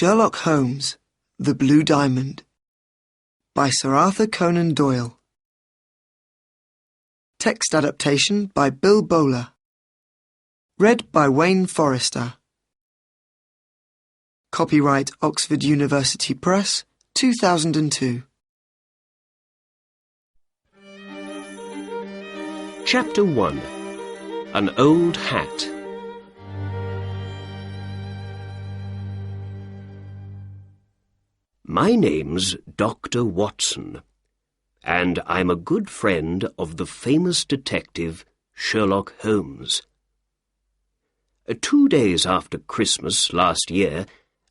Sherlock Holmes, The Blue Diamond by Sir Arthur Conan Doyle. Text adaptation by Bill Bowler. Read by Wayne Forrester. Copyright Oxford University Press, 2002. Chapter 1. An Old Hat. My name's Dr. Watson, and I'm a good friend of the famous detective Sherlock Holmes. 2 days after Christmas last year,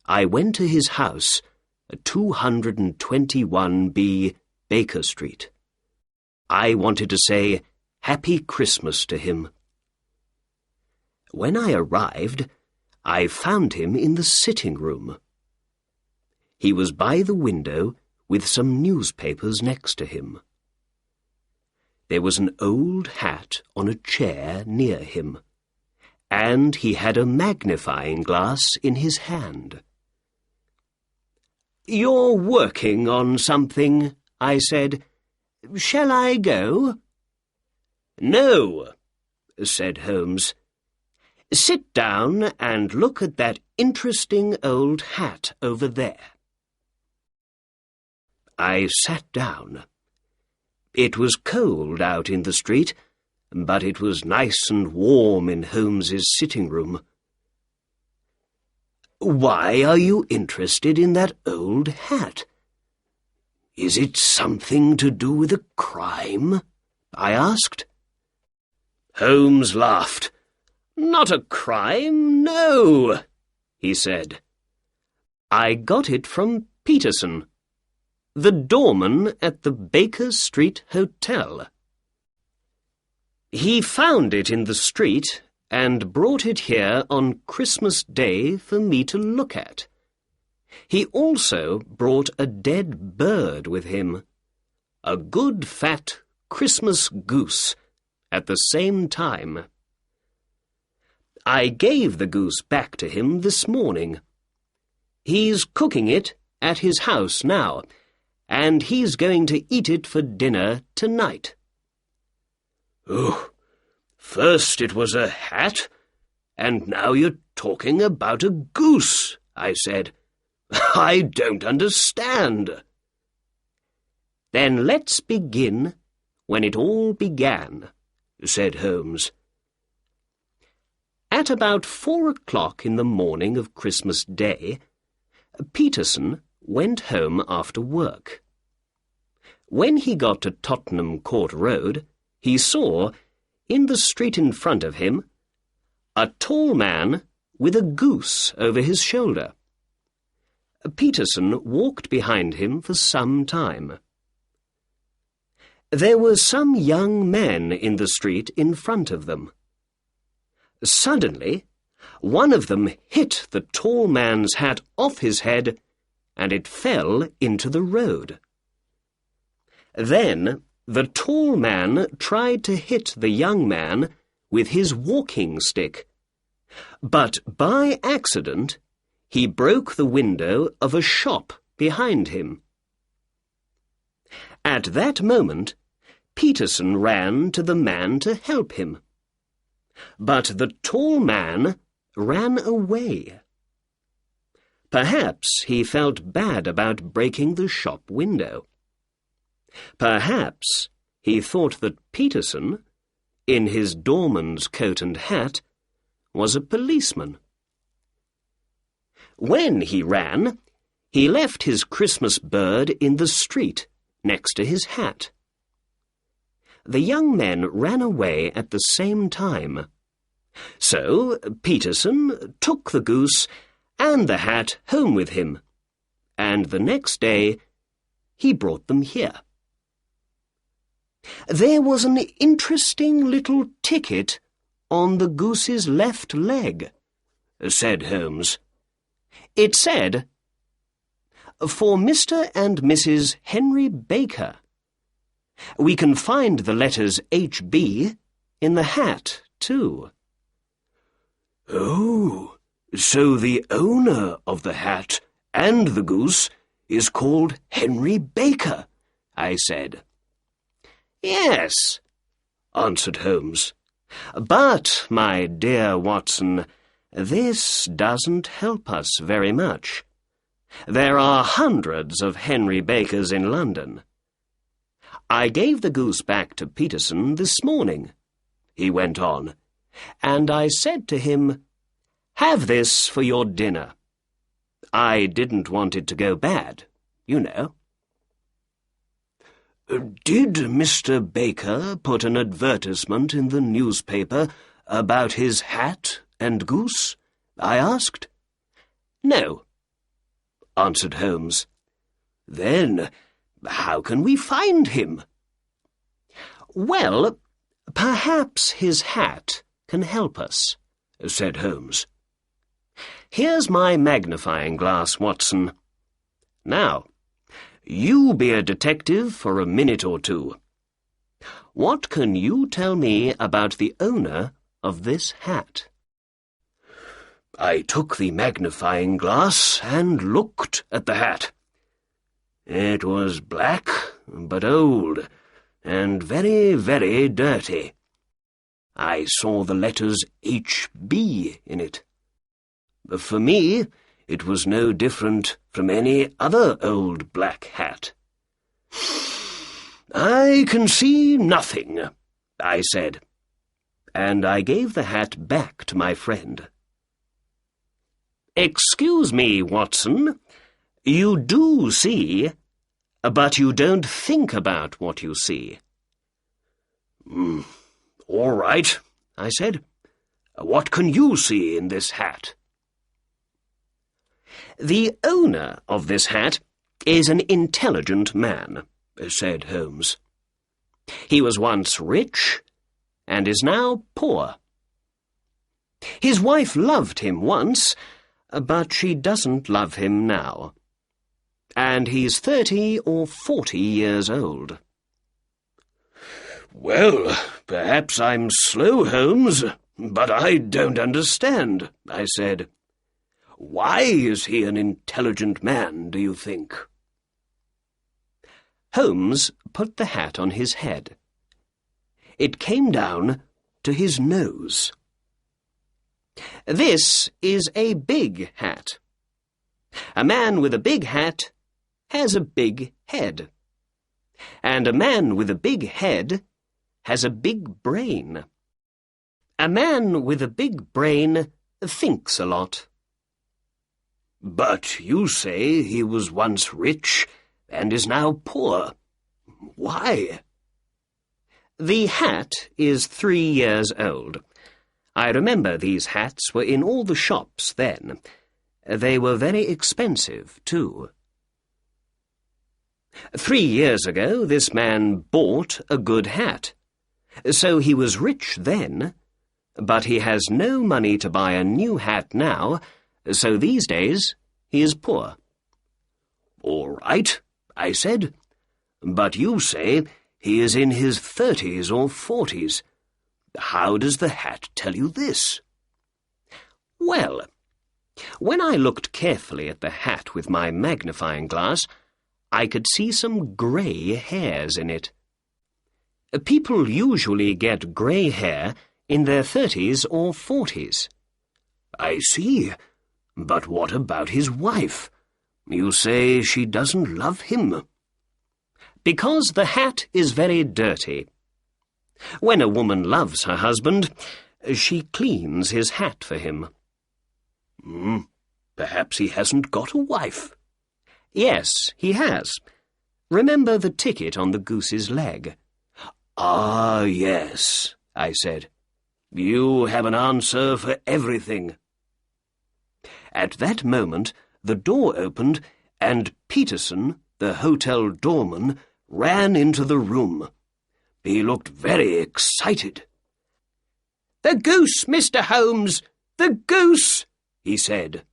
I went to his house at 221B Baker Street. I wanted to say Happy Christmas to him. When I arrived, I found him in the sitting room. He was by the window with some newspapers next to him. There was an old hat on a chair near him, and he had a magnifying glass in his hand. "You're working on something," I said. "Shall I go?" "No," said Holmes. "Sit down and look at that interesting old hat over there." I sat down. It was cold out in the street, but it was nice and warm in Holmes's sitting room. "Why are you interested in that old hat? Is it something to do with a crime?" I asked. Holmes laughed. "Not a crime, no," he said. "I got it from Peterson, the doorman at the Baker Street Hotel. He found it in the street and brought it here on Christmas Day for me to look at. He also brought a dead bird with him, a good fat Christmas goose, at the same time. I gave the goose back to him this morning. He's cooking it at his house now, and he's going to eat it for dinner tonight." "Oh, first it was a hat, and now you're talking about a goose," I said. "I don't understand." "Then let's begin when it all began," said Holmes. At about 4 o'clock in the morning of Christmas Day, Peterson went home after work. When he got to Tottenham Court Road, he saw, in the street in front of him, a tall man with a goose over his shoulder. Peterson walked behind him for some time. There were some young men in the street in front of them. Suddenly, one of them hit the tall man's hat off his head, and it fell into the road. Then the tall man tried to hit the young man with his walking stick, but by accident he broke the window of a shop behind him. At that moment, Peterson ran to the man to help him, but the tall man ran away. Perhaps he felt bad about breaking the shop window. Perhaps he thought that Peterson, in his doorman's coat and hat, was a policeman. When he ran, he left his Christmas bird in the street next to his hat. The young men ran away at the same time. So Peterson took the goose and the hat home with him, and the next day he brought them here. There was an interesting little ticket on the goose's left leg, said Holmes. It said, "For Mr. and Mrs. Henry Baker." We can find the letters H.B. in the hat, too. "Oh, so the owner of the hat and the goose is called Henry Baker," I said. "Yes," answered Holmes. "But, my dear Watson, this doesn't help us very much. There are hundreds of Henry Bakers in London. I gave the goose back to Peterson this morning," he went on, "and I said to him, 'Have this for your dinner.' I didn't want it to go bad, you know." "Did Mr. Baker put an advertisement in the newspaper about his hat and goose?" I asked. "No," answered Holmes. "Then how can we find him?" "Well, perhaps his hat can help us," said Holmes. "Here's my magnifying glass, Watson. Now, you be a detective for a minute or two. What can you tell me about the owner of this hat?" I took the magnifying glass and looked at the hat. It was black, but old, and very, very dirty. I saw the letters H.B. in it. For me, it was no different from any other old black hat. "I can see nothing," I said, and I gave the hat back to my friend. "Excuse me, Watson, you do see, but you don't think about what you see." "All right," I said. "What can you see in this hat?" "The owner of this hat is an intelligent man," said Holmes. "He was once rich and is now poor. His wife loved him once, but she doesn't love him now. And he's 30 or 40 years old." "Well, perhaps I'm slow, Holmes, but I don't understand," I said. "Why is he an intelligent man, do you think?" Holmes put the hat on his head. It came down to his nose. "This is a big hat. A man with a big hat has a big head. And a man with a big head has a big brain. A man with a big brain thinks a lot." "But you say he was once rich and is now poor. Why?" "The hat is 3 years old. I remember these hats were in all the shops then. They were very expensive, too. 3 years ago this man bought a good hat. So he was rich then, but he has no money to buy a new hat now, so these days he is poor." "All right," I said, "but you say he is in his 30s or 40s. How does the hat tell you this?" "Well, when I looked carefully at the hat with my magnifying glass, I could see some grey hairs in it. People usually get grey hair in their 30s or 40s. "I see. But what about his wife? You say she doesn't love him." "Because the hat is very dirty. When a woman loves her husband, she cleans his hat for him." Perhaps he hasn't got a wife." "Yes, he has. Remember the ticket on the goose's leg?" "Ah, yes," I said. "You have an answer for everything." At that moment, the door opened, and Peterson, the hotel doorman, ran into the room. He looked very excited. "The goose, Mr. Holmes! The goose!" he said.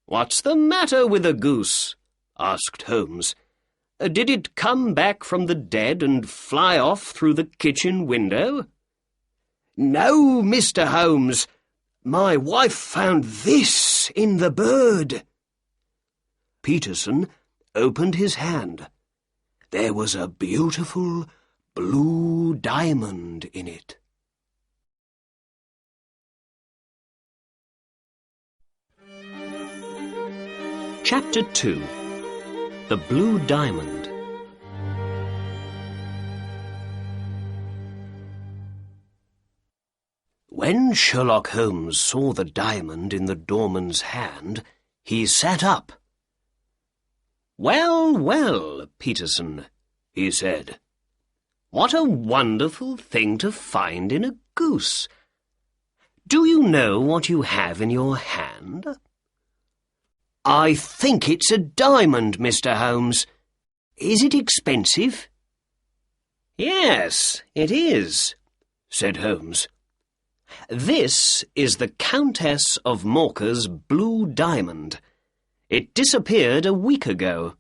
"What's the matter with the goose?" asked Holmes. "Did it come back from the dead and fly off through the kitchen window?" "No, Mr. Holmes. My wife found this in the bird." Peterson opened his hand. There was a beautiful blue diamond in it. Chapter 2. The Blue Diamond. When Sherlock Holmes saw the diamond in the doorman's hand, he sat up. "Well, well, Peterson," he said. "What a wonderful thing to find in a goose. Do you know what you have in your hand?" "I think it's a diamond, Mr. Holmes. Is it expensive?" "Yes, it is," said Holmes. "This is the Countess of Morker's blue diamond. It disappeared a week ago."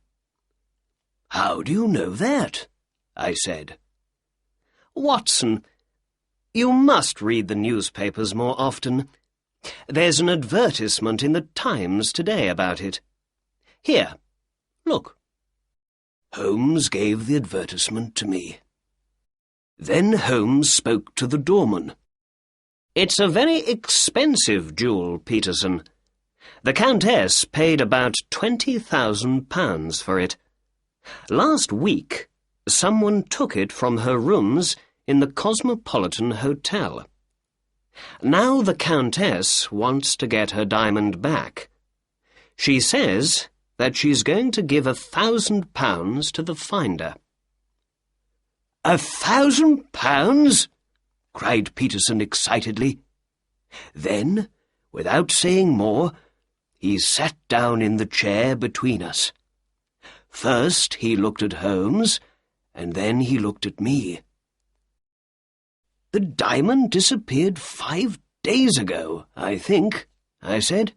"How do you know that?" I said. "Watson, you must read the newspapers more often. There's an advertisement in the Times today about it. Here, look." Holmes gave the advertisement to me. Then Holmes spoke to the doorman. "It's a very expensive jewel, Peterson. The Countess paid about £20,000 for it. Last week, someone took it from her rooms in the Cosmopolitan Hotel. Now the Countess wants to get her diamond back. She says that she's going to give £1,000 to the finder." £1,000? cried Peterson excitedly. Then, without saying more, he sat down in the chair between us. First he looked at Holmes, and then he looked at me. "The diamond disappeared 5 days ago, I think," I said.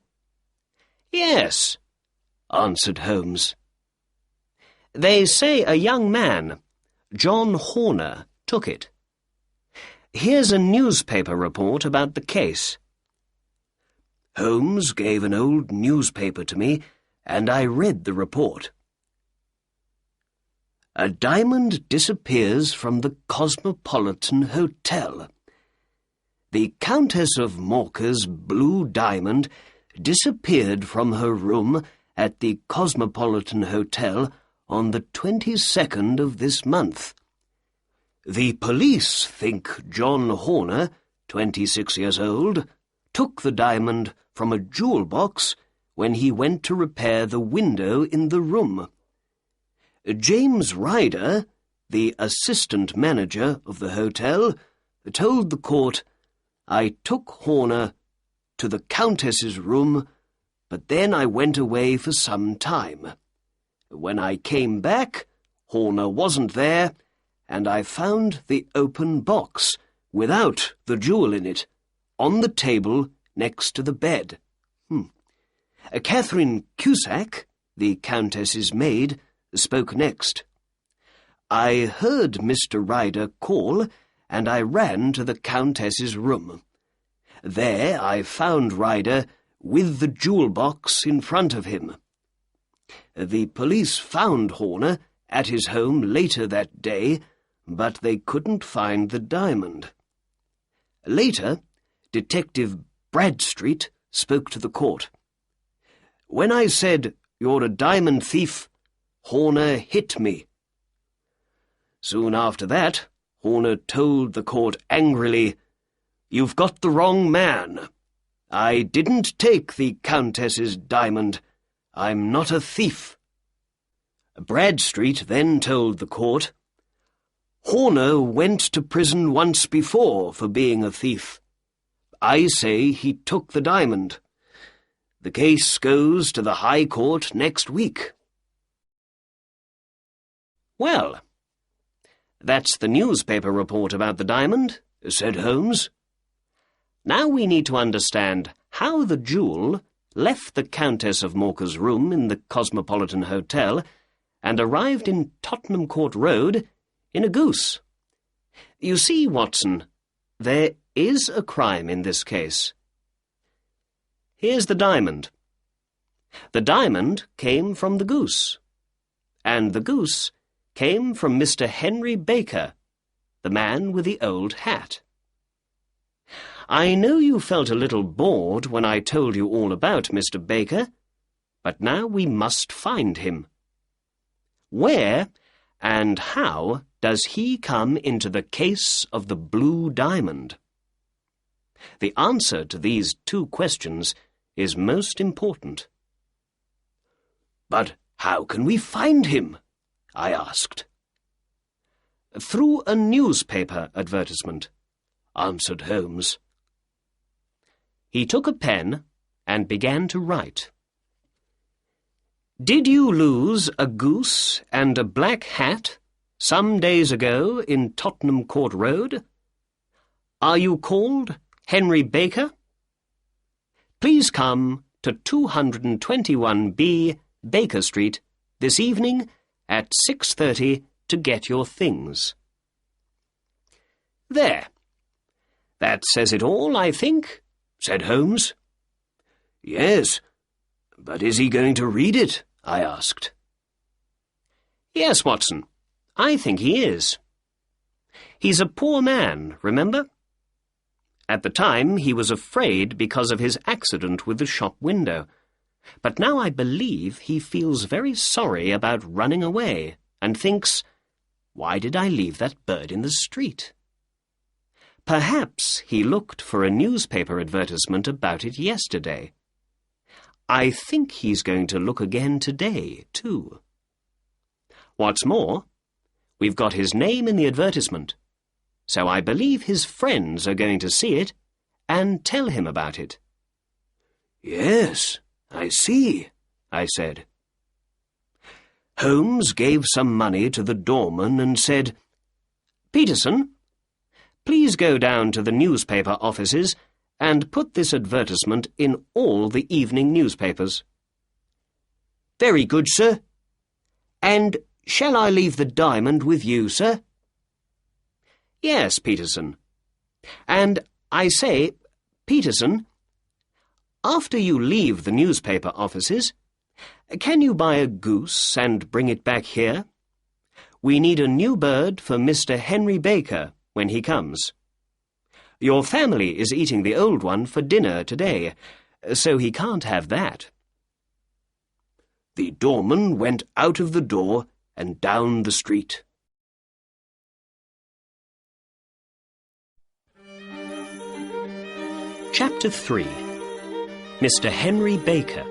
"Yes," answered Holmes. "They say a young man, John Horner, took it. Here's a newspaper report about the case." Holmes gave an old newspaper to me, and I read the report. "A diamond disappears from the Cosmopolitan Hotel. The Countess of Morker's blue diamond disappeared from her room at the Cosmopolitan Hotel on the 22nd of this month. The police think John Horner, 26 years old, took the diamond from a jewel box when he went to repair the window in the room. James Ryder, the assistant manager of the hotel, told the court, 'I took Horner to the Countess's room, but then I went away for some time. When I came back, Horner wasn't there, and I found the open box, without the jewel in it, on the table next to the bed.' Catherine Cusack, the Countess's maid, spoke next. 'I heard Mr. Ryder call, and I ran to the Countess's room. There I found Ryder with the jewel box in front of him. The police found Horner at his home later that day, but they couldn't find the diamond. Later, Detective Bradstreet spoke to the court. When I said, 'You're a diamond thief,' Horner hit me. Soon after that, Horner told the court angrily, 'You've got the wrong man. I didn't take the Countess's diamond. I'm not a thief.' Bradstreet then told the court, 'Horner went to prison once before for being a thief. I say he took the diamond. The case goes to the High Court next week.'" "Well, that's the newspaper report about the diamond," said Holmes. "Now we need to understand how the jewel left the Countess of Morker's room in the Cosmopolitan Hotel and arrived in Tottenham Court Road in a goose. You see, Watson, there is a crime in this case. Here's the diamond. The diamond came from the goose, and the goose came from Mr. Henry Baker, the man with the old hat. I know you felt a little bored when I told you all about Mr. Baker, but now we must find him. Where and how does he come into the case of the blue diamond? The answer to these two questions is most important. "But how can we find him?" I asked. "Through a newspaper advertisement," answered Holmes. He took a pen and began to write. "Did you lose a goose and a black hat some days ago in Tottenham Court Road? Are you called Henry Baker? Please come to 221B Baker Street this evening at 6:30 to get your things." "There. That says it all, I think," said Holmes. "Yes, but is he going to read it?" I asked. "Yes, Watson, I think he is. He's a poor man, remember? At the time he was afraid because of his accident with the shop window, but now I believe he feels very sorry about running away and thinks, 'Why did I leave that bird in the street?' Perhaps he looked for a newspaper advertisement about it yesterday. I think he's going to look again today, too. What's more, we've got his name in the advertisement, so I believe his friends are going to see it and tell him about it." "Yes, I see," I said. Holmes gave some money to the doorman and said, "Peterson, please go down to the newspaper offices and put this advertisement in all the evening newspapers." "Very good, sir. And shall I leave the diamond with you, sir?" "Yes, Peterson. And I say, Peterson, after you leave the newspaper offices, can you buy a goose and bring it back here? We need a new bird for Mr. Henry Baker when he comes. Your family is eating the old one for dinner today, so he can't have that." The doorman went out of the door and down the street. Chapter 3. Mr. Henry Baker.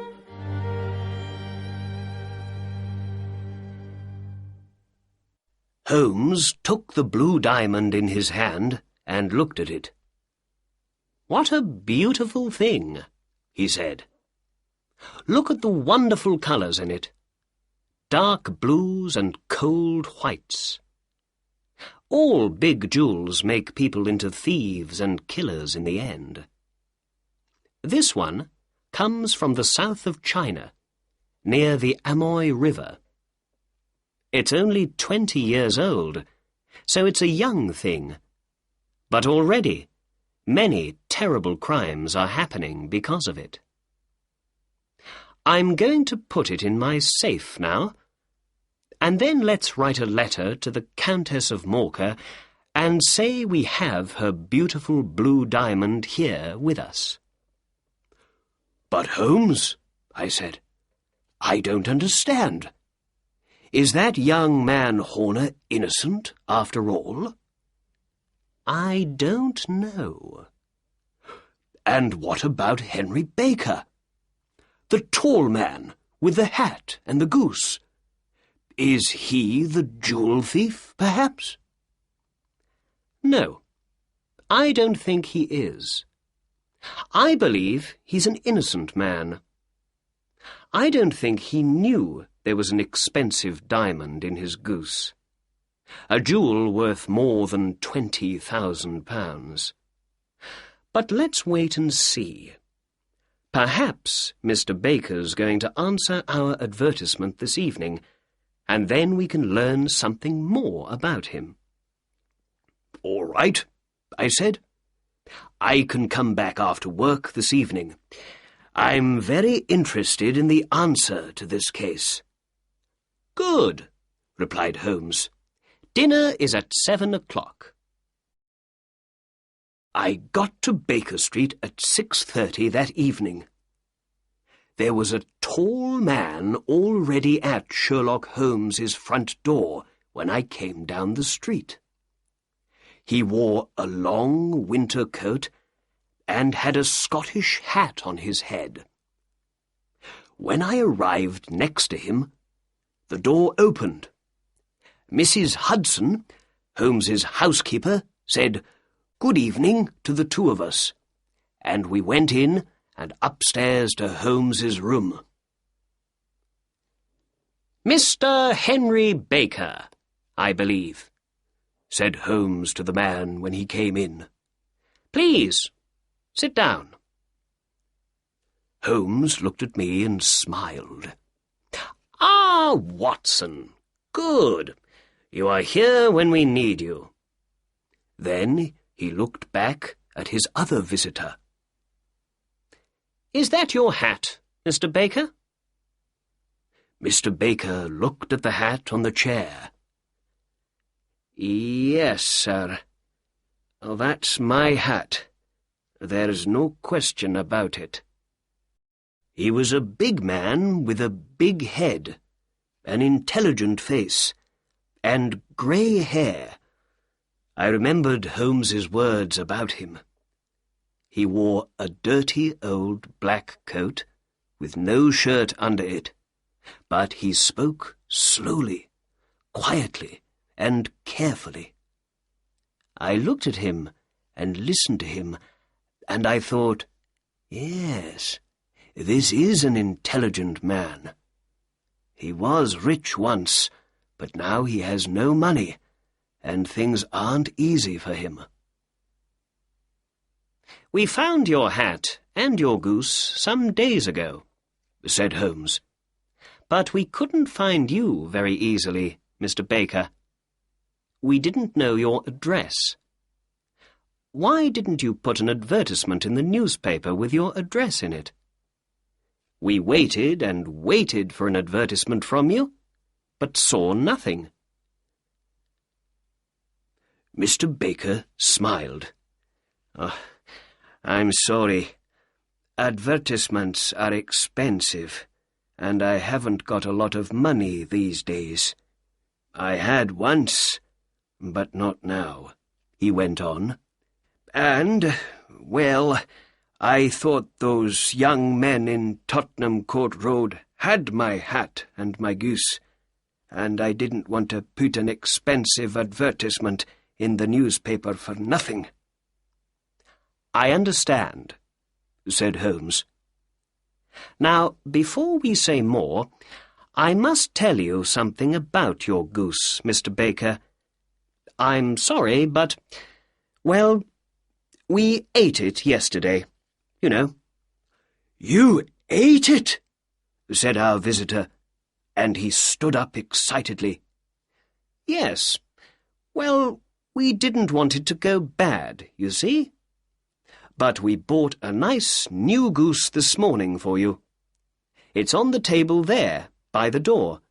Holmes took the blue diamond in his hand and looked at it. "What a beautiful thing," he said. "Look at the wonderful colours in it. Dark blues and cold whites. All big jewels make people into thieves and killers in the end. This one comes from the south of China, near the Amoy River. It's only 20 years old, so it's a young thing. But already, many terrible crimes are happening because of it. I'm going to put it in my safe now, and then let's write a letter to the Countess of Morcar and say we have her beautiful blue diamond here with us." "But Holmes," I said, "I don't understand. Is that young man Horner innocent after all?" "I don't know." "And what about Henry Baker? The tall man with the hat and the goose. Is he the jewel thief, perhaps?" "No, I don't think he is. I believe he's an innocent man. I don't think he knew there was an expensive diamond in his goose, a jewel worth more than £20,000. But let's wait and see. Perhaps Mr. Baker's going to answer our advertisement this evening, and then we can learn something more about him." "All right," I said. "I can come back after work this evening. I'm very interested in the answer to this case." "Good," replied Holmes. "Dinner is at 7 o'clock. I got to Baker Street at 6:30 that evening. There was a tall man already at Sherlock Holmes's front door when I came down the street. He wore a long winter coat and had a Scottish hat on his head. When I arrived next to him, the door opened. Mrs. Hudson, Holmes's housekeeper, said, "Good evening" to the two of us, and we went in and upstairs to Holmes's room. "Mr. Henry Baker, I believe," said Holmes to the man when he came in. "Please, sit down." Holmes looked at me and smiled. "Ah, Watson, good. You are here when we need you." Then he looked back at his other visitor. "Is that your hat, Mr. Baker?" Mr. Baker looked at the hat on the chair. "Yes, sir. That's my hat. There's no question about it." He was a big man with a big head, an intelligent face, and grey hair. I remembered Holmes's words about him. He wore a dirty old black coat, with no shirt under it, but he spoke slowly, quietly, and carefully. I looked at him and listened to him, and I thought, yes, this is an intelligent man. He was rich once, but now he has no money, and things aren't easy for him. "We found your hat and your goose some days ago," said Holmes. "But we couldn't find you very easily, Mr. Baker. We didn't know your address. Why didn't you put an advertisement in the newspaper with your address in it? We waited and waited for an advertisement from you, but saw nothing." Mr. Baker smiled. "I'm sorry. Advertisements are expensive, and I haven't got a lot of money these days. I had once, but not now," he went on. "And, well, I thought those young men in Tottenham Court Road had my hat and my goose, and I didn't want to put an expensive advertisement in the newspaper for nothing." "I understand," said Holmes. "Now, before we say more, I must tell you something about your goose, Mr. Baker. I'm sorry, but, well, we ate it yesterday, you know." "You ate it?" said our visitor, and he stood up excitedly. "Yes. Well, we didn't want it to go bad, you see. But we bought a nice new goose this morning for you. It's on the table there, by the door.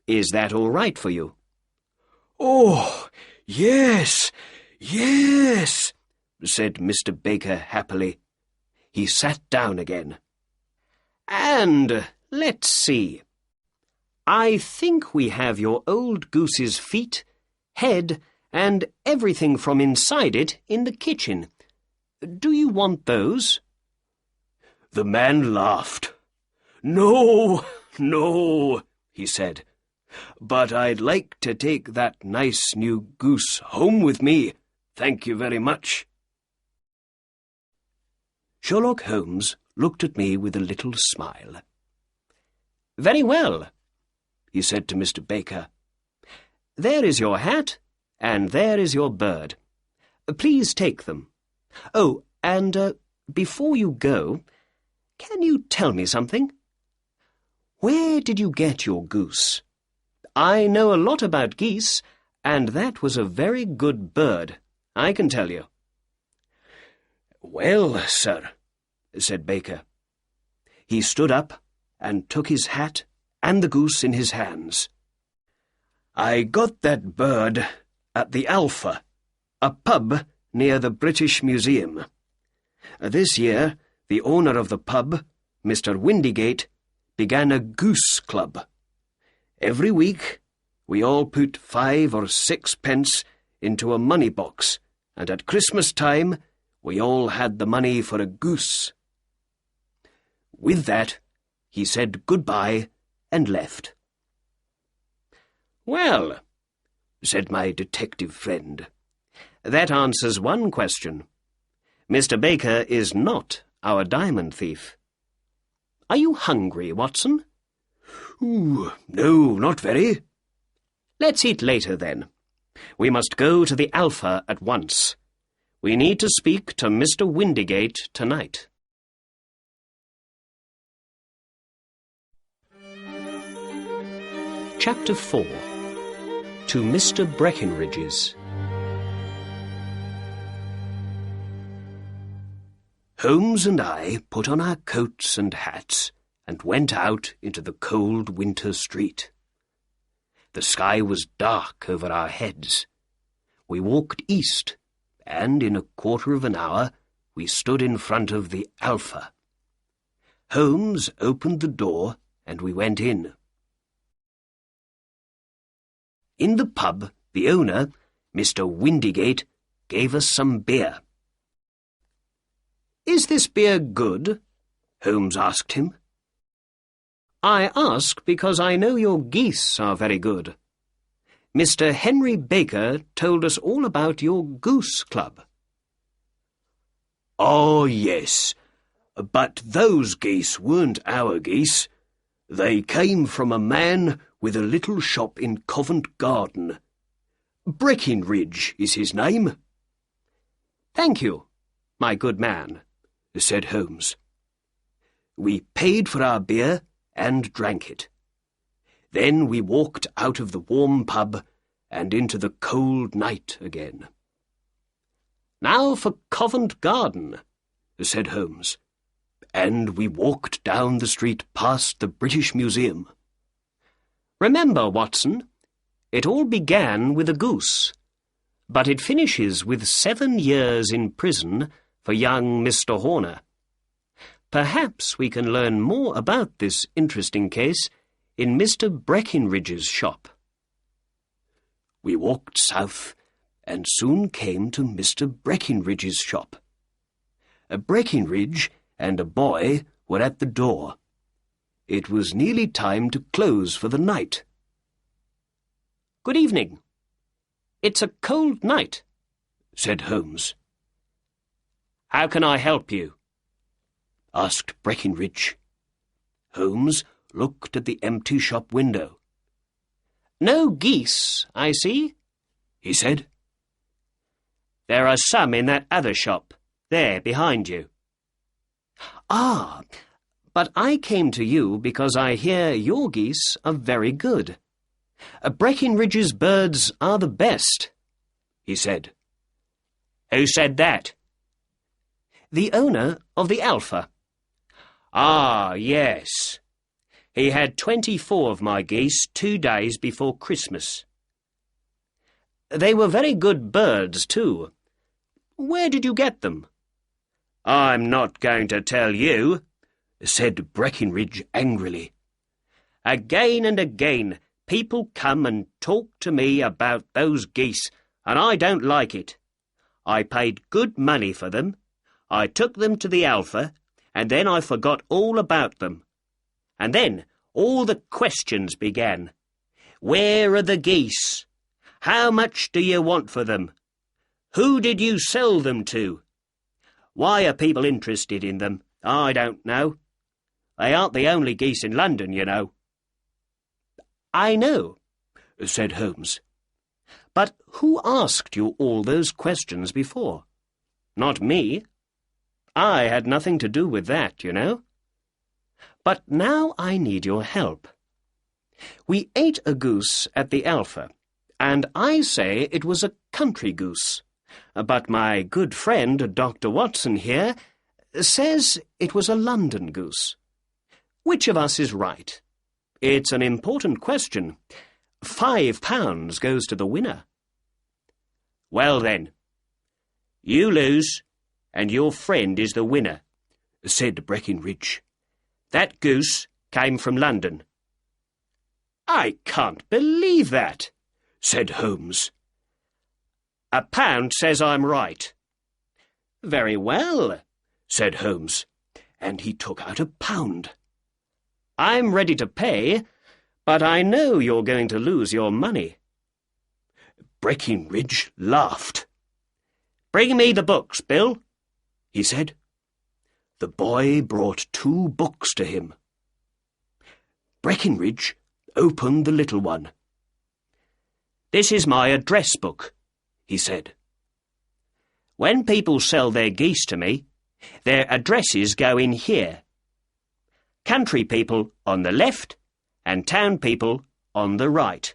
Is that all right for you?" "Oh, yes, yes," said Mr. Baker happily. He sat down again. "And let's see. I think we have your old goose's feet, head, and everything from inside it in the kitchen. Do you want those?" The man laughed. "No, no," he said. "But I'd like to take that nice new goose home with me. Thank you very much." Sherlock Holmes looked at me with a little smile. "Very well," he said to Mr. Baker. "There is your hat, and there is your bird. Please take them. Oh, and before you go, can you tell me something? Where did you get your goose? I know a lot about geese, and that was a very good bird, I can tell you." "Well, sir," said Baker, He stood up and took his hat and the goose in his hands. "I got that bird at the Alpha, a pub near the British Museum. This year, the owner of the pub, Mr. Windygate, began a goose club. Every week, we all put 5 or 6 pence into a money box, and at Christmas time, we all had the money for a goose." With that, he said goodbye and left. "Well," said my detective friend, "that answers one question. Mr. Baker is not our diamond thief. Are you hungry, Watson?" "No, not very." "Let's eat later, then. We must go to the Alpha at once. We need to speak to Mr. Windygate tonight." Chapter 4. To Mr. Breckenridge's. Holmes and I put on our coats and hats and went out into the cold winter street. The sky was dark over our heads. We walked east, and in a quarter of an hour we stood in front of the Alpha. Holmes opened the door, and we went in. In the pub, the owner, Mr. Windygate, gave us some beer. "Is this beer good?" Holmes asked him. "I ask because I know your geese are very good. Mr. Henry Baker told us all about your goose club." "Oh, yes, but those geese weren't our geese. They came from a man with a little shop in Covent Garden. Breckenridge is his name." "Thank you, my good man," said Holmes. We paid for our beer and drank it. Then we walked out of the warm pub and into the cold night again. "Now for Covent Garden," said Holmes, and we walked down the street past the British Museum. "Remember, Watson, it all began with a goose, but it finishes with 7 years in prison for young Mr. Horner. Perhaps we can learn more about this interesting case in Mr. Breckenridge's shop." We walked south and soon came to Mr. Breckenridge's shop. Breckenridge and a boy were at the door. It was nearly time to close for the night. "Good evening. It's a cold night," said Holmes. "How can I help you?" asked Breckenridge. Holmes looked at the empty shop window. "No geese, I see," he said. "There are some in that other shop, there behind you." "Ah, but I came to you because I hear your geese are very good. Breckenridge's birds are the best," he said. "Who said that?" "The owner of the Alpha." "Ah, yes. He had 24 of my geese 2 days before Christmas. They were very good birds, too. Where did you get them?" "I'm not going to tell you," said Breckenridge angrily. "Again and again people come and talk to me about those geese, and I don't like it. I paid good money for them. I took them to the Alpha, and then I forgot all about them. And then all the questions began. Where are the geese? How much do you want for them? Who did you sell them to? Why are people interested in them? I don't know. They aren't the only geese in London, you know." "I know," said Holmes. "But who asked you all those questions before? Not me. I had nothing to do with that, you know. But now I need your help. We ate a goose at the Alpha, and I say it was a country goose. But my good friend, Dr. Watson here, says it was a London goose. Which of us is right? It's an important question. £5 goes to the winner. Well then, you lose, and your friend is the winner, said Breckinridge. That goose came from London. I can't believe that, said Holmes. £1 says I'm right. Very well, said Holmes, and he took out £1. I'm ready to pay, but I know you're going to lose your money. Breckinridge laughed. Bring me the books, Bill, he said. The boy brought 2 books to him. Breckinridge opened the little one. This is my address book, he said. When people sell their geese to me, their addresses go in here. Country people on the left and town people on the right.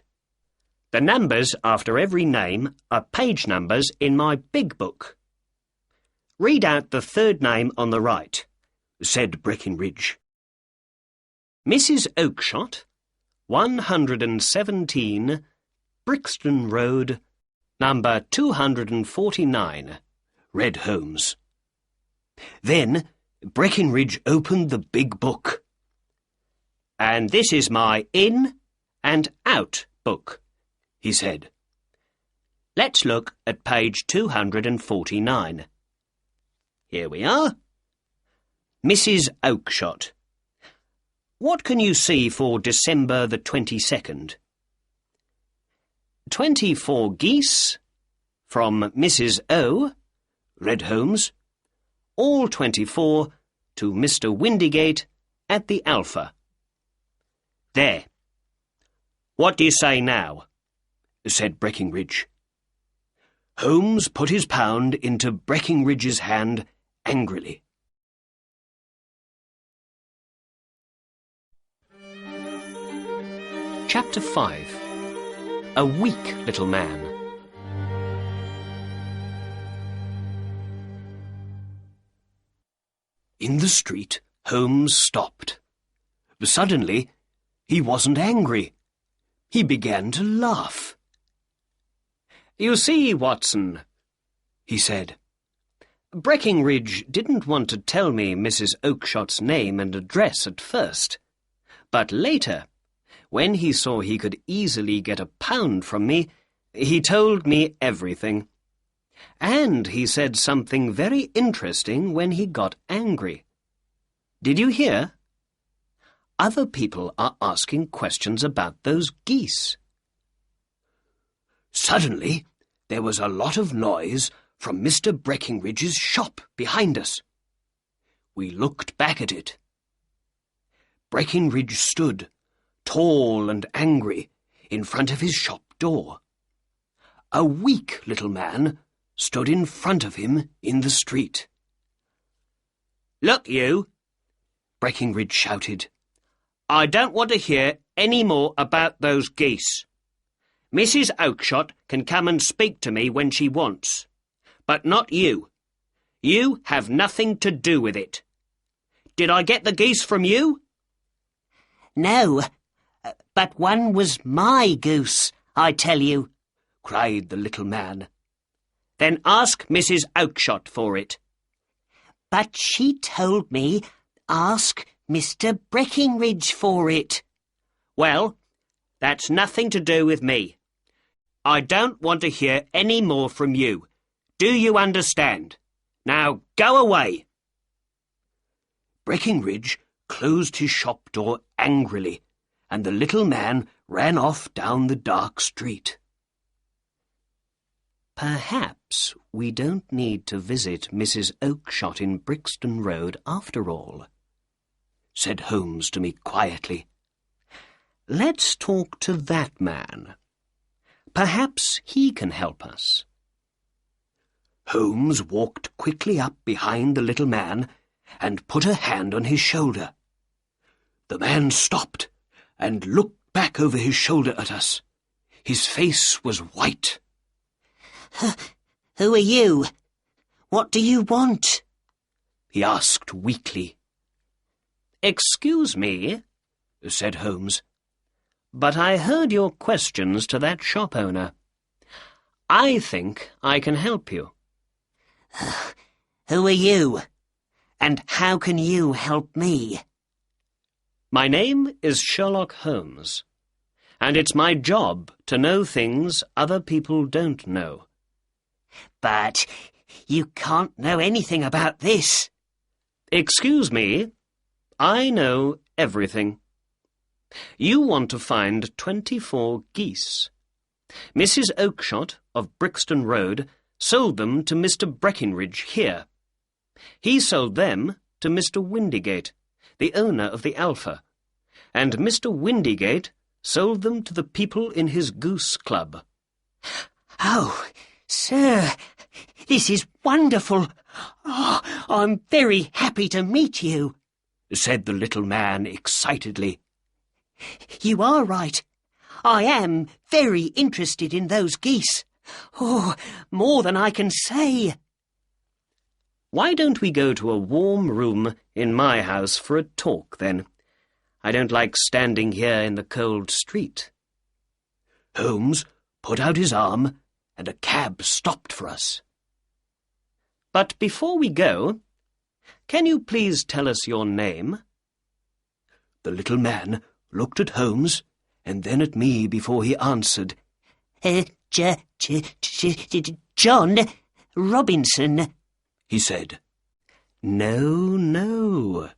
The numbers after every name are page numbers in my big book. Read out the 3rd name on the right, said Breckinridge. Mrs. Oakshott, 117, Brixton Road, number 249, read Holmes. Then Breckinridge opened the big book. And this is my in and out book, he said. Let's look at page 249. Here we are. Mrs. Oakshott. What can you see for December the 22nd? 24 geese from Mrs. O, read Holmes. All 24 to Mr. Windigate at the Alpha. There. What do you say now? Said Breckinridge. Holmes put his £1 into Breckinridge's hand angrily. Chapter 5. A Weak Little Man. In the street, Holmes stopped. Suddenly, he wasn't angry. He began to laugh. You see, Watson, he said, Breckinridge didn't want to tell me Mrs. Oakshott's name and address at first, but later, when he saw he could easily get £1 from me, he told me everything. And he said something very interesting when he got angry. Did you hear? Other people are asking questions about those geese. Suddenly, there was a lot of noise from Mr. Breckinridge's shop behind us. We looked back at it. Breckinridge stood, tall and angry, in front of his shop door. A weak little man stood in front of him in the street. Look, you, Breckinridge shouted. I don't want to hear any more about those geese. Mrs. Oakshott can come and speak to me when she wants, but not you. You have nothing to do with it. Did I get the geese from you? No, but one was my goose, I tell you, cried the little man. Then ask Mrs. Oakshott for it. But she told me, ask Mr. Breckinridge for it. Well, that's nothing to do with me. I don't want to hear any more from you. Do you understand? Now go away. Breckinridge closed his shop door angrily, and the little man ran off down the dark street. Perhaps we don't need to visit Mrs. Oakshott in Brixton Road after all, said Holmes to me quietly. Let's talk to that man. Perhaps he can help us. Holmes walked quickly up behind the little man and put a hand on his shoulder. The man stopped and looked back over his shoulder at us. His face was white. Who are you? What do you want? He asked weakly. "Excuse me," said Holmes, "but I heard your questions to that shop owner. I think I can help you." Who are you? And how can you help me? "My name is Sherlock Holmes, and it's my job to know things other people don't know." But you can't know anything about this. "Excuse me, I know everything. You want to find 24 geese. Mrs. Oakshott of Brixton Road sold them to Mr. Breckinridge here. He sold them to Mr. Windygate, the owner of the Alpha, and Mr. Windygate sold them to the people in his goose club." Oh, sir, this is wonderful. Oh, I'm very happy to meet you, said the little man excitedly. You are right. I am very interested in those geese. Oh, more than I can say. "Why don't we go to a warm room in my house for a talk, then? I don't like standing here in the cold street." Holmes put out his arm, and a cab stopped for us. "But before we go, can you please tell us your name?" The little man looked at Holmes and then at me before he answered. John Robinson," he said. "No, no,"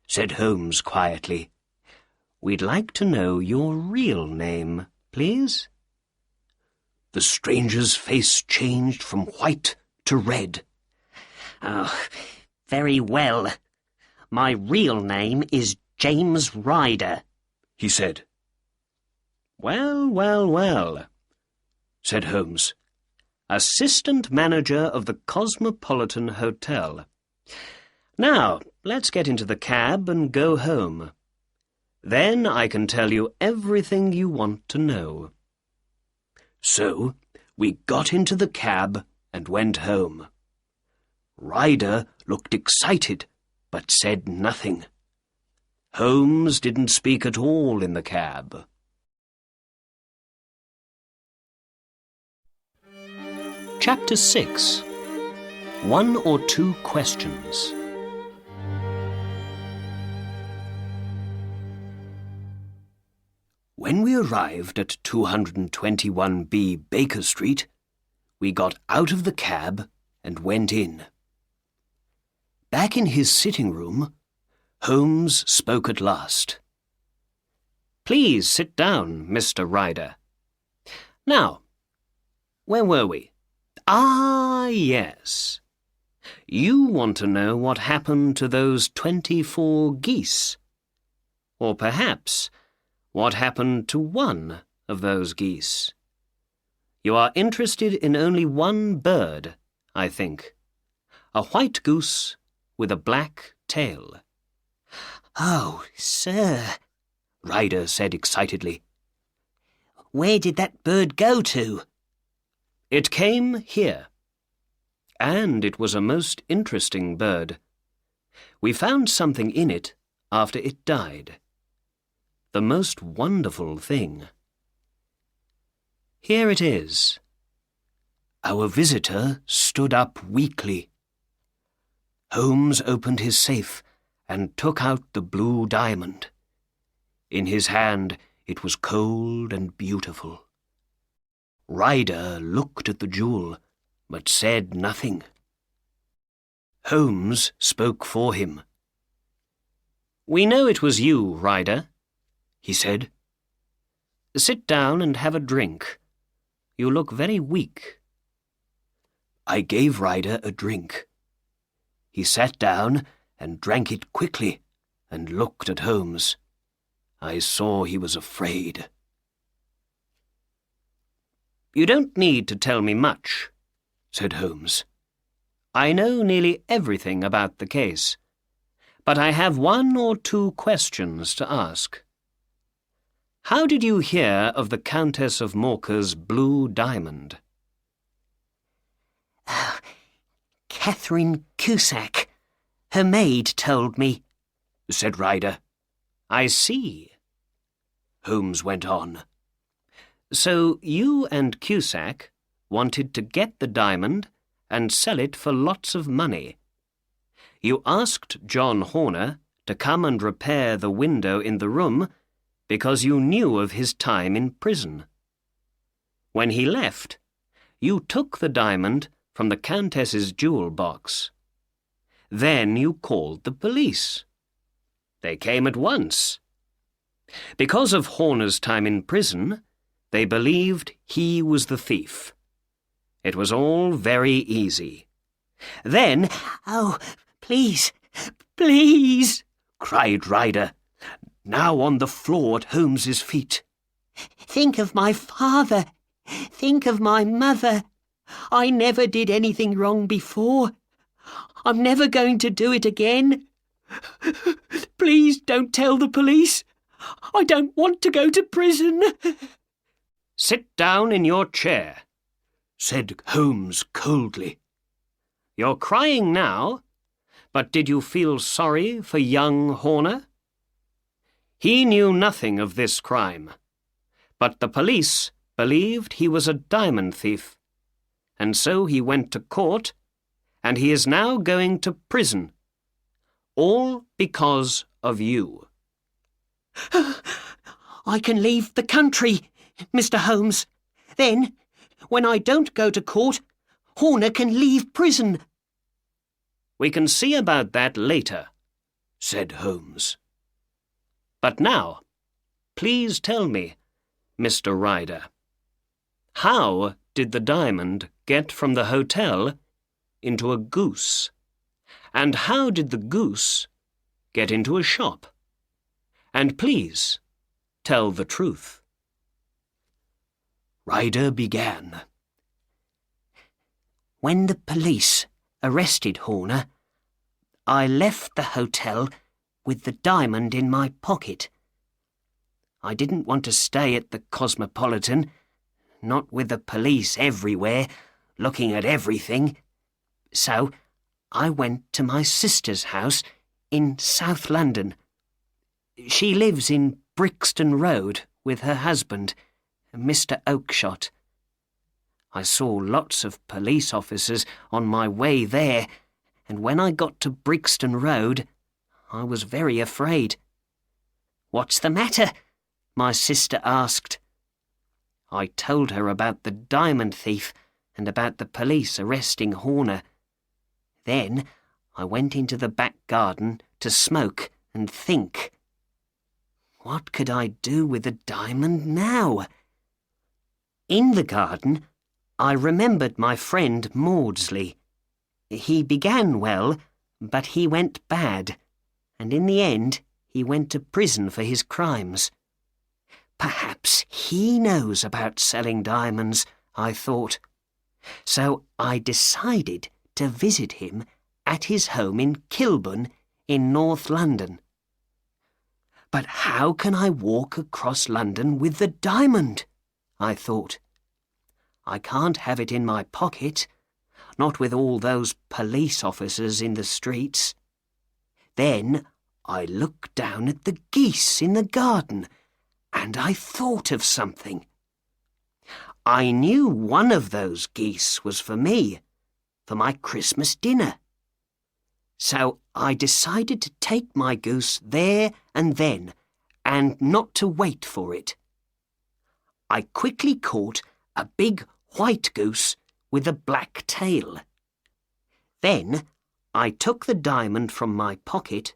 said Holmes quietly. "We'd like to know your real name, please." The stranger's face changed from white to red. "Oh, very well. My real name is James Ryder," he said. "Well, well, well," said Holmes. "Assistant manager of the Cosmopolitan Hotel. Now, let's get into the cab and go home. Then I can tell you everything you want to know." So we got into the cab and went home. Ryder looked excited, but said nothing. Holmes didn't speak at all in the cab. Chapter 6. 1 or 2 questions. When we arrived at 221B Baker Street, we got out of the cab and went in. Back in his sitting room, Holmes spoke at last. "Please sit down, Mr. Ryder. Now, where were we? Ah, yes. You want to know what happened to those 24 geese. Or perhaps what happened to one of those geese. You are interested in only one bird, I think. A white goose with a black tail." "Oh, sir," Ryder said excitedly. "Where did that bird go to?" "It came here. And it was a most interesting bird. We found something in it after it died. The most wonderful thing. Here it is." Our visitor stood up weakly. Holmes opened his safe and took out the blue diamond. In his hand it was cold and beautiful. Ryder looked at the jewel, but said nothing. Holmes spoke for him. "We know it was you, Ryder," he said. "Sit down and have a drink. You look very weak." I gave Ryder a drink. He sat down and drank it quickly and looked at Holmes. I saw he was afraid. "You don't need to tell me much," said Holmes. "I know nearly everything about the case, but I have 1 or 2 questions to ask. How did you hear of the Countess of Morcar's blue diamond?" "Catherine Cusack, her maid, told me." said Ryder. I see, Holmes went on. So you and Cusack wanted to get the diamond and sell it for lots of money. You asked John Horner to come and repair the window in the room because you knew of his time in prison. When he left, you took the diamond from the Countess's jewel box. Then you called the police. They came at once. Because of Horner's time in prison, they believed he was the thief. It was all very easy. Then, Oh, please, please, cried Ryder, now on the floor at Holmes's feet. think of my father. Think of my mother. I never did anything wrong before. I'm never going to do it again. Please don't tell the police. I don't want to go to prison. Sit down in your chair, said Holmes coldly. You're crying now, but did you feel sorry for young Horner? He knew nothing of this crime, but the police believed he was a diamond thief, and so he went to court, and he is now going to prison, all because of you. I can leave the country, Mr. Holmes. Then, when I don't go to court, Horner can leave prison. We can see about that later, said Holmes. But now, please tell me, Mr. Ryder, how did the diamond get from the hotel into a goose? And how did the goose get into a shop? And please, tell the truth. Ryder began. When the police arrested Horner, I left the hotel with the diamond in my pocket. I didn't want to stay at the Cosmopolitan, not with the police everywhere, looking at everything. So I went to my sister's house in South London. She lives in Brixton Road with her husband, Mr. Oakshott. I saw lots of police officers on my way there, and when I got to Brixton Road, I was very afraid. "What's the matter?" my sister asked. I told her about the diamond thief and about the police arresting Horner. Then I went into the back garden to smoke and think. What could I do with the diamond now? In the garden, I remembered my friend Maudsley. He began well, but he went bad, and in the end he went to prison for his crimes. Perhaps he knows about selling diamonds, I thought. So I decided to visit him at his home in Kilburn in North London. But how can I walk across London with the diamond? I thought. I can't have it in my pocket, not with all those police officers in the streets. Then I looked down at the geese in the garden, and I thought of something. I knew one of those geese was for me, for my Christmas dinner. So I decided to take my goose there and then, and not to wait for it. I quickly caught a big white goose with a black tail. Then I took the diamond from my pocket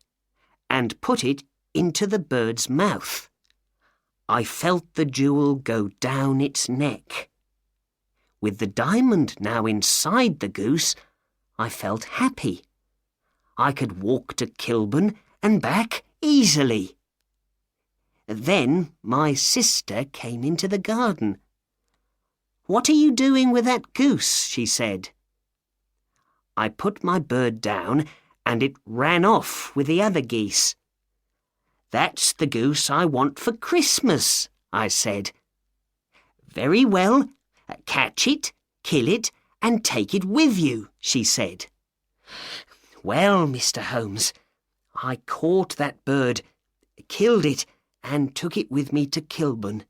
and put it into the bird's mouth. I felt the jewel go down its neck. With the diamond now inside the goose, I felt happy. I could walk to Kilburn and back easily. Then my sister came into the garden. "What are you doing with that goose?" she said. I put my bird down and it ran off with the other geese. "That's the goose I want for Christmas," I said. "Very well, catch it, kill it, and take it with you," she said. Well, Mr. Holmes, I caught that bird, killed it, and took it with me to Kilburn.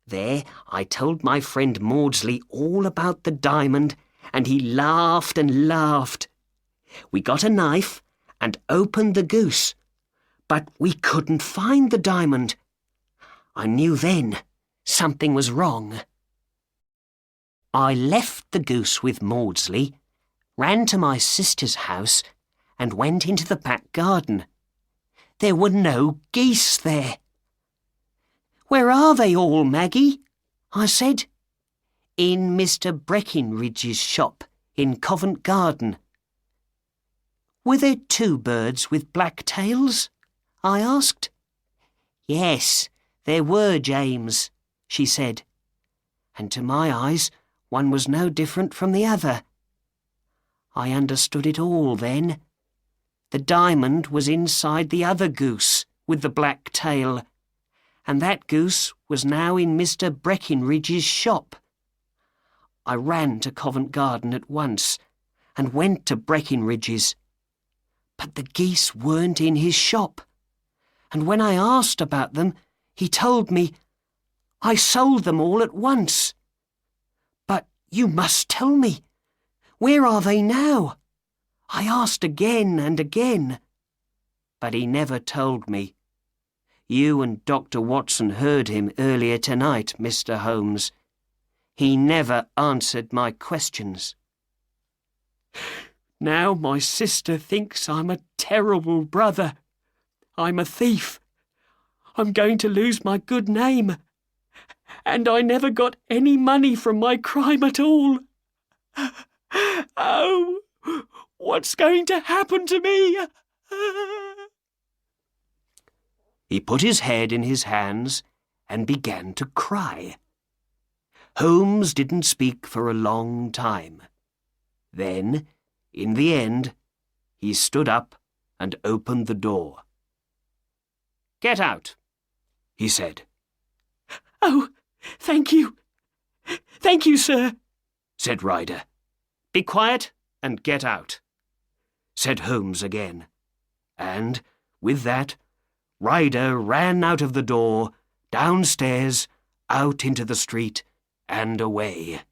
There I told my friend Maudsley all about the diamond, and he laughed and laughed. We got a knife and opened the goose, but we couldn't find the diamond. I knew then something was wrong. I left the goose with Maudsley, ran to my sister's house, and went into the back garden. There were no geese there. "Where are they all, Maggie?" I said. "In Mr. Breckinridge's shop in Covent Garden." "Were there 2 birds with black tails?" I asked. "Yes, there were, James," she said, and to my eyes one was no different from the other. I understood it all then. The diamond was inside the other goose with the black tail, and that goose was now in Mr. Breckinridge's shop. I ran to Covent Garden at once and went to Breckinridge's. But the geese weren't in his shop, and when I asked about them, he told me, "I sold them all at once." "But you must tell me. Where are they now?" I asked again and again. But he never told me. You and Dr. Watson heard him earlier tonight, Mr. Holmes. He never answered my questions. Now my sister thinks I'm a terrible brother. I'm a thief. I'm going to lose my good name. And I never got any money from my crime at all. Oh, what's going to happen to me? He put his head in his hands and began to cry. Holmes didn't speak for a long time. Then, in the end, he stood up and opened the door. "Get out," he said. "Oh, thank you. Thank you, sir," said Ryder. "Be quiet and get out," said Holmes again. And, with that, Ryder ran out of the door, downstairs, out into the street, and away.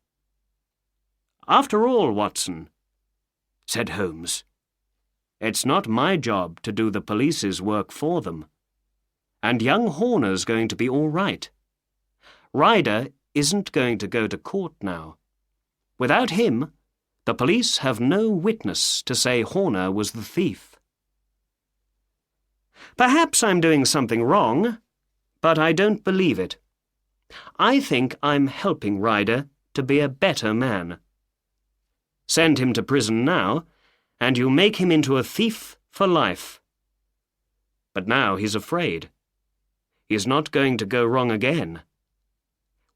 "After all, Watson," said Holmes, "it's not my job to do the police's work for them. And young Horner's going to be all right. Ryder isn't going to go to court now. Without him, the police have no witness to say Horner was the thief. Perhaps I'm doing something wrong, but I don't believe it. I think I'm helping Ryder to be a better man. Send him to prison now, and you make him into a thief for life. But now he's afraid. He's not going to go wrong again.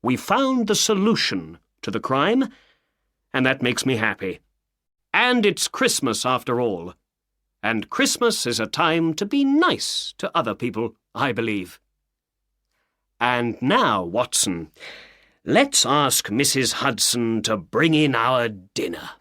We found the solution to the crime, and that makes me happy. And it's Christmas after all. And Christmas is a time to be nice to other people, I believe. And now, Watson, let's ask Mrs. Hudson to bring in our dinner."